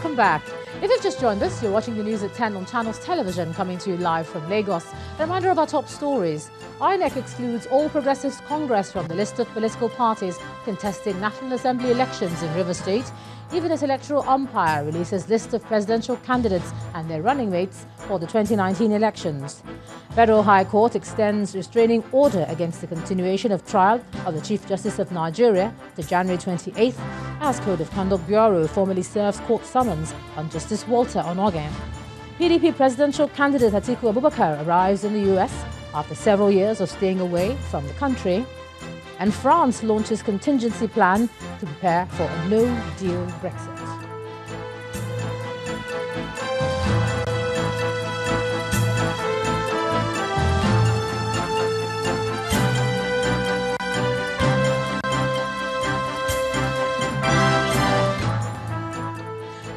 welcome back. If you've just joined us, you're watching the news at 10 on Channels Television, coming to you live from Lagos. A reminder of our top stories. INEC excludes All Progressives Congress from the list of political parties contesting National Assembly elections in Rivers State. Even as electoral umpire releases list of presidential candidates and their running mates for the 2019 elections. Federal High Court extends restraining order against the continuation of trial of the Chief Justice of Nigeria to January 28th, as Code of Conduct Bureau formally serves court summons on Justice Walter Onogen. PDP presidential candidate Atiku Abubakar arrives in the US after several years of staying away from the country. And France launches contingency plan to prepare for a no-deal Brexit.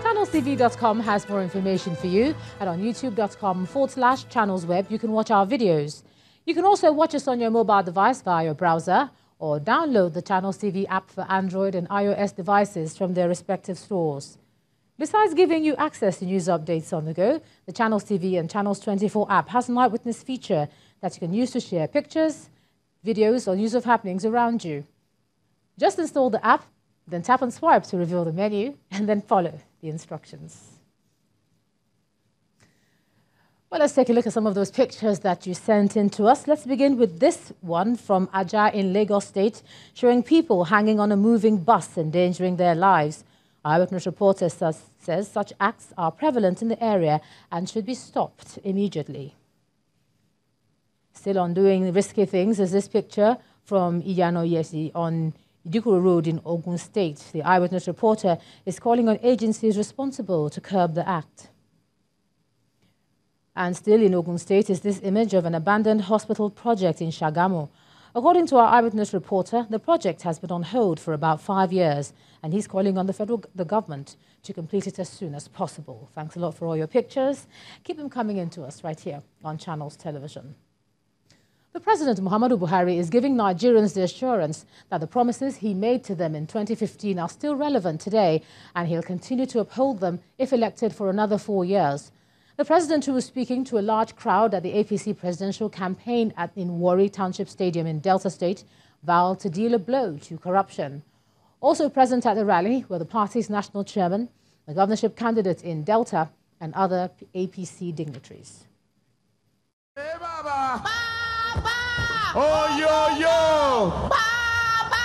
ChannelsTV.com has more information for you, and on youtube.com/channelsweb you can watch our videos. You can also watch us on your mobile device via your browser, or download the Channels TV app for Android and iOS devices from their respective stores. Besides giving you access to news updates on the go, the Channels TV and Channels 24 app has an eyewitness feature that you can use to share pictures, videos, or news of happenings around you. Just install the app, then tap and swipe to reveal the menu, and then follow the instructions. Well, let's take a look at some of those pictures that you sent in to us. Let's begin with this one from Ajah in Lagos State, showing people hanging on a moving bus, endangering their lives. Eyewitness reporter says such acts are prevalent in the area and should be stopped immediately. Still on doing risky things is this picture from Iyano Yesi on Idikuru Road in Ogun State. The eyewitness reporter is calling on agencies responsible to curb the act. And still in Ogun State is this image of an abandoned hospital project in Shagamu. According to our eyewitness reporter, the project has been on hold for about 5 years, and he's calling on the government to complete it as soon as possible. Thanks a lot for all your pictures. Keep them coming in to us right here on Channels Television. The President, Muhammadu Buhari, is giving Nigerians the assurance that the promises he made to them in 2015 are still relevant today, and he'll continue to uphold them if elected for another 4 years. The president, who was speaking to a large crowd at the APC presidential campaign in Warri Township Stadium in Delta State, vowed to deal a blow to corruption. Also present at the rally were the party's national chairman, the governorship candidate in Delta, and other APC dignitaries. Hey, Baba! Baba! Oh, yo, yo! Baba!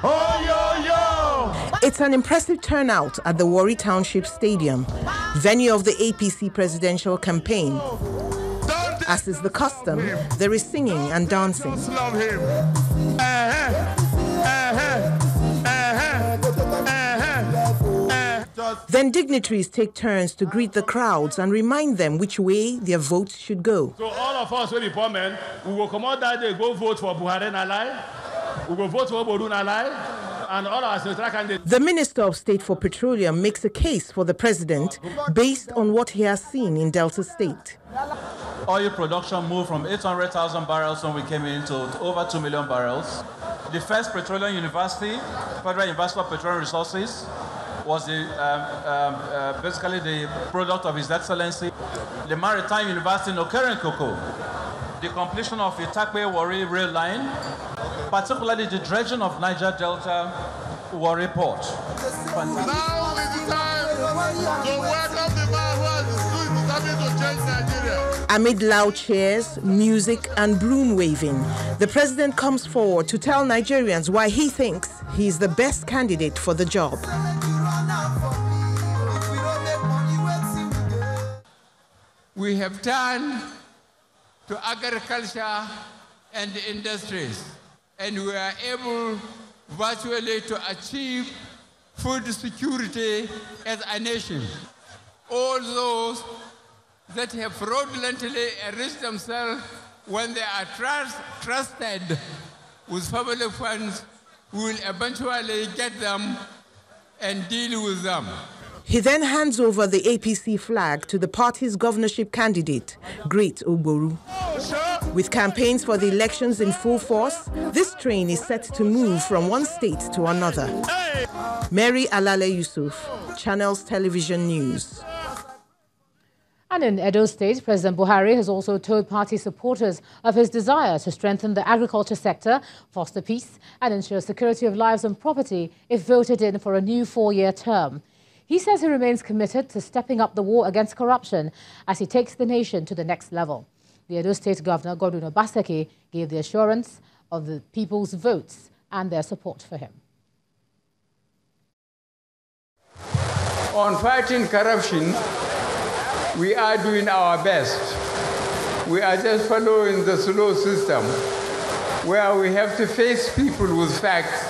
Oh, yo, yo! It's an impressive turnout at the Warri Township Stadium, venue of the APC presidential campaign. As is the custom, there is singing and dancing. Then dignitaries take turns to greet the crowds and remind them which way their votes should go. So all of us, when the poor men, we will come out that day, go vote for Buhari and Alai. We will vote for Bodu and Alai. And all our candidates. The Minister of State for Petroleum makes a case for the president based on what he has seen in Delta State. Oil production moved from 800,000 barrels when we came in to over 2 million barrels. The first petroleum university, Federal University of Petroleum Resources, was basically the product of His Excellency. The Maritime University in Okeren-Koko, the completion of the Takwe-Warri rail line, particularly the dredging of Niger Delta Warri Port. Now is the time to welcome the man who has determined to change Nigeria. Amid loud cheers, music, and broom waving, the president comes forward to tell Nigerians why he thinks he is the best candidate for the job. We have turned to agriculture and industries, and we are able virtually to achieve food security as a nation. All those that have fraudulently enriched themselves when they are trusted with family funds will eventually get them and deal with them. He then hands over the APC flag to the party's governorship candidate, Great Ogboru. Oh, sure. With campaigns for the elections in full force, this train is set to move from one state to another. Mary Alale Yusuf, Channels Television News. And in Edo State, President Buhari has also told party supporters of his desire to strengthen the agriculture sector, foster peace, and ensure security of lives and property if voted in for a new 4-year term. He says he remains committed to stepping up the war against corruption as he takes the nation to the next level. The Edo State Governor, Godwin Obaseki, gave the assurance of the people's votes and their support for him. On fighting corruption, we are doing our best. We are just following the slow system where we have to face people with facts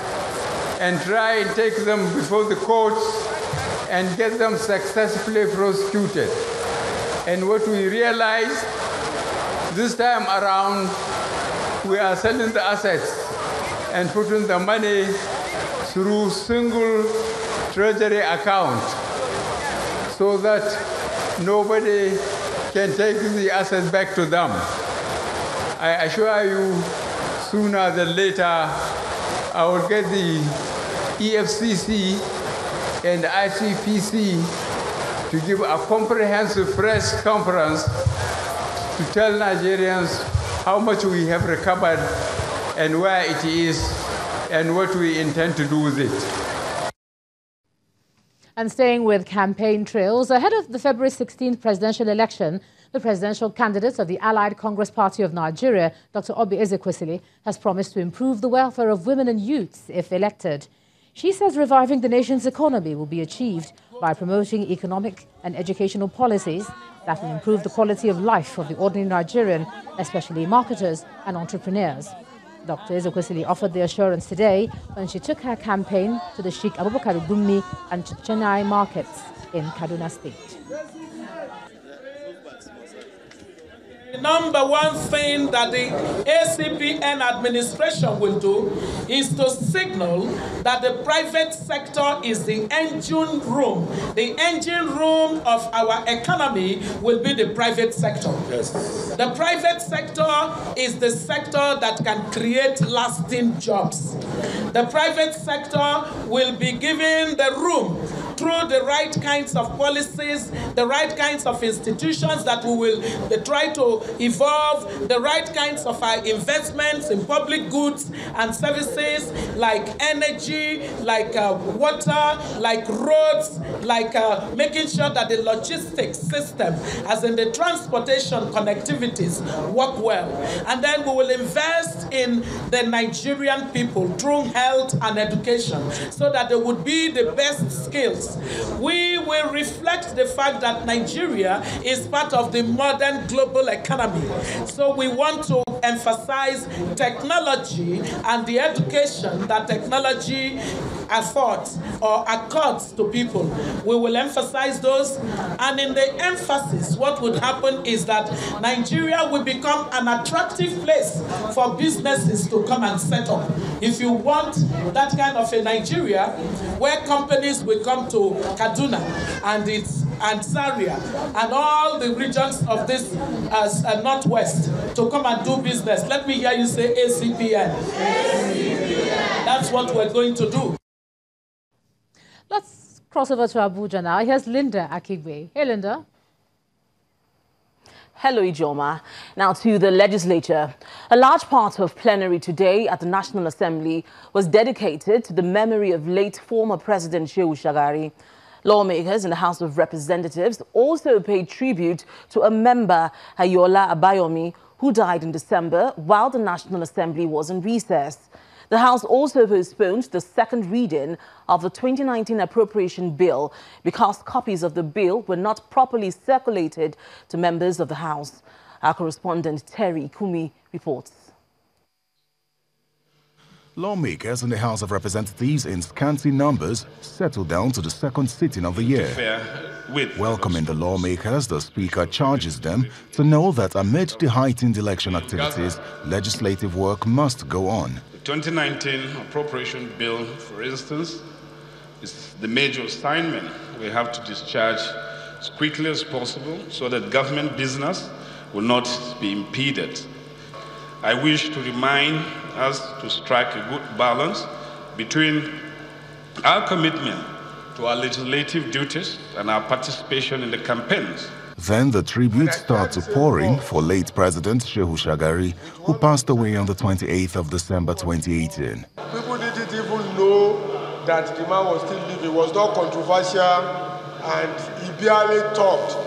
and try and take them before the courts and get them successfully prosecuted. And what we realized this time around, we are selling the assets and putting the money through single treasury account so that nobody can take the assets back to them. I assure you, sooner than later, I will get the EFCC and APC to give a comprehensive press conference to tell Nigerians how much we have recovered and where it is and what we intend to do with it. And staying with campaign trails, ahead of the February 16th presidential election, the presidential candidate of the Allied Congress Party of Nigeria, Dr. Oby Ezekwesili, has promised to improve the welfare of women and youths if elected. She says reviving the nation's economy will be achieved by promoting economic and educational policies that will improve the quality of life of the ordinary Nigerian, especially marketers and entrepreneurs. Dr. Ezekwesili offered the assurance today when she took her campaign to the Sheikh Abubakar Gumi and Chennai markets in Kaduna State. The number one thing that the ACPN administration will do is to signal that the private sector is the engine room. The engine room of our economy will be the private sector. Yes. The private sector is the sector that can create lasting jobs. The private sector will be given the room through the right kinds of policies, the right kinds of institutions that we will try to evolve, the right kinds of investments in public goods and services like energy, like water, like roads, like making sure that the logistics system, as in the transportation connectivities, work well. And then we will invest in the Nigerian people through health and education so that there would be the best skills. We will reflect the fact that Nigeria is part of the modern global economy. So we want to emphasize technology and the education that technology affords or accords to people. We will emphasize those, and in the emphasis, what would happen is that Nigeria will become an attractive place for businesses to come and set up. If you want that kind of a Nigeria where companies will come to Kaduna and Zaria and all the regions of this northwest to come and do business, let me hear you say ACPN. That's what we're going to do. Let's cross over to Abuja now. Here's Linda Akigwe. Hey, Linda. Hello, Ijoma. Now to the legislature. A large part of plenary today at the National Assembly was dedicated to the memory of late former President Shehu Shagari. Lawmakers in the House of Representatives also paid tribute to a member, Ayola Abayomi, who died in December while the National Assembly was in recess. The House also postponed the second reading of the 2019 appropriation bill because copies of the bill were not properly circulated to members of the House. Our correspondent Terry Kumi reports. Lawmakers in the House of Representatives in scanty numbers settled down to the second sitting of the year. Welcoming the lawmakers, the Speaker charges them to know that amid the heightened election activities, legislative work must go on. The 2019 appropriation bill, for instance, is the major assignment we have to discharge as quickly as possible so that government business will not be impeded. I wish to remind us to strike a good balance between our commitment to our legislative duties and our participation in the campaigns. Then the tributes start to pour in for late President Shehu Shagari, who passed away on the 28th of December 2018. People didn't even know that the man was still living. It was not controversial, and he barely talked.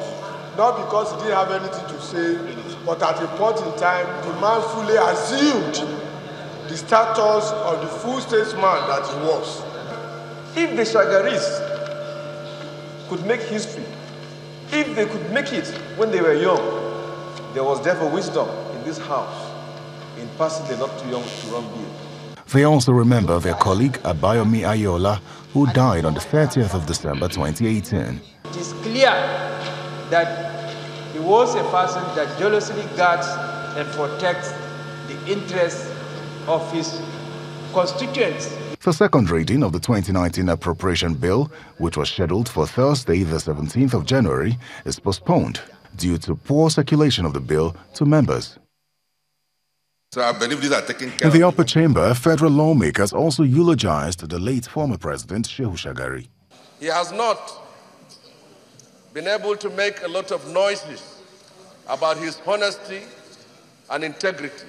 Not because he didn't have anything to say, but at a point in time, the man fully assumed the status of the full statesman that he was. If the Shagaris could make history, if they could make it when they were young, there was therefore wisdom in this house in passing the not too young to run bill. They also remember their colleague Abayomi Ayola, who died on the 30th of December 2018. It is clear that he was a person that jealously guards and protects the interests of his constituents. The second reading of the 2019 appropriation bill, which was scheduled for Thursday, the 17th of January, is postponed due to poor circulation of the bill to members. So I believe these are taken care of. In the upper chamber, federal lawmakers also eulogized the late former president, Shehu Shagari. He has not been able to make a lot of noises about his honesty and integrity,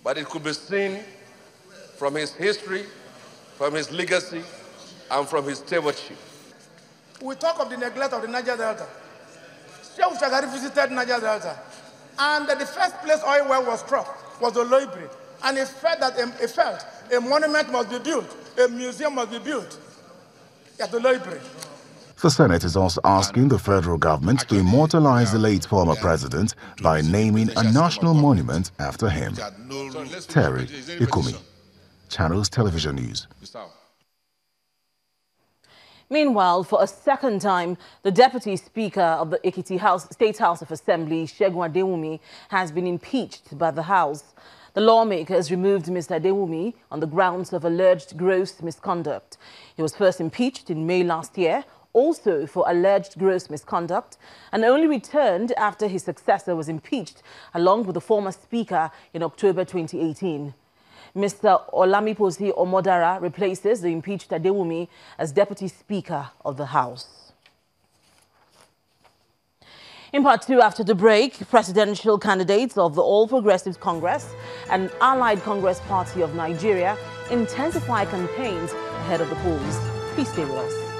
but it could be seen from his history, from his legacy, and from his stewardship. We talk of the neglect of the Niger Delta. Shehu Shagari visited Niger Delta, and the first place oil well was struck was the Loibre, and he felt that a monument must be built, a museum must be built at the Loibre. The Senate is also asking the federal government to immortalize the late former president by naming a national monument after him. Terry Ikumi, Channels Television News. Meanwhile, for a second time, the Deputy Speaker of the Ekiti State House of Assembly, Segun Adewumi, has been impeached by the House. The lawmakers removed Mr. Adewumi on the grounds of alleged gross misconduct. He was first impeached in May last year, also for alleged gross misconduct, and only returned after his successor was impeached, along with the former Speaker, in October 2018. Mr. Olamiposi Omodara replaces the impeached Adewumi as Deputy Speaker of the House. In part two, after the break, presidential candidates of the All Progressives Congress and Allied Congress Party of Nigeria intensify campaigns ahead of the polls. Please stay with us.